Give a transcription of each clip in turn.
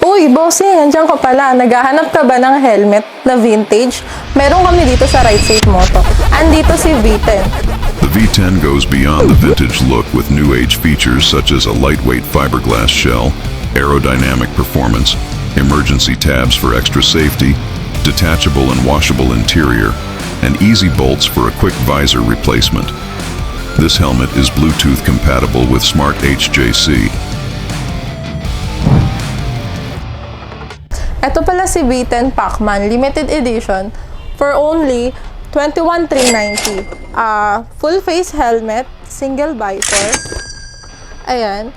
Uy, bossing, nandiyan ka pala. Naghahanap ka ba ng helmet na vintage? Meron kami dito sa Ride Safe Moto. Andito si V10. The V10 goes beyond the vintage look with new age features such as a lightweight fiberglass shell, aerodynamic performance, emergency tabs for extra safety, detachable and washable interior, and easy bolts for a quick visor replacement. This helmet is Bluetooth compatible with Smart HJC. Ito pala si V10 Pacman, limited edition for only 21,390. Full face helmet, single visor. Ayan.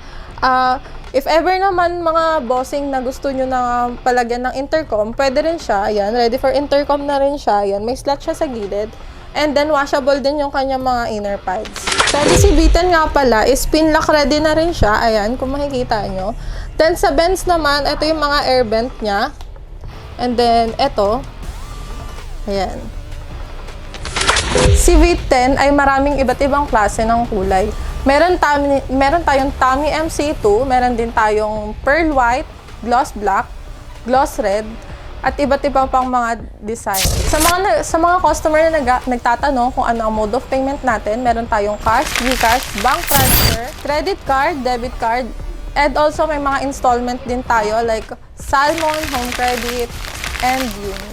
If ever naman mga bossing na gusto nyo na palagyan ng intercom, pwede rin siya. Ayan, ready for intercom na rin siya. Ayan, may slot siya sa gilid. And then washable din yung kanyang mga inner pads. Pwede si V10 nga pala, is pin lock ready na rin siya. Ayan, kung makikita nyo. Then sa Benz naman, ito yung mga air vent niya. And then, ito. Ayan. Si V10 ay maraming iba't ibang klase ng kulay. Meron tayong Tommy MC2, meron din tayong pearl white, gloss black, gloss red, at iba't ibang pang mga design. Sa mga customer na nagtatanong kung ano ang mode of payment natin, meron tayong cash, GCash, bank transfer, credit card, debit card, and also may mga installment din tayo like Salmon, Home Credit, and Uni.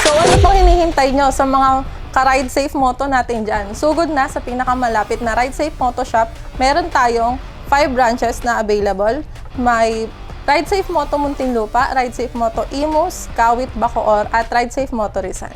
So ano pang hinihintay nyo sa mga ka-Ride Safe Moto natin dyan? Sugod na sa pinakamalapit na Ride Safe Moto Shop, meron tayong 5 branches na available. May Ride Safe Moto Muntinlupa, Ride Safe Moto Imus, Kawit, Bacoor, at Ride Safe Moto Rizal.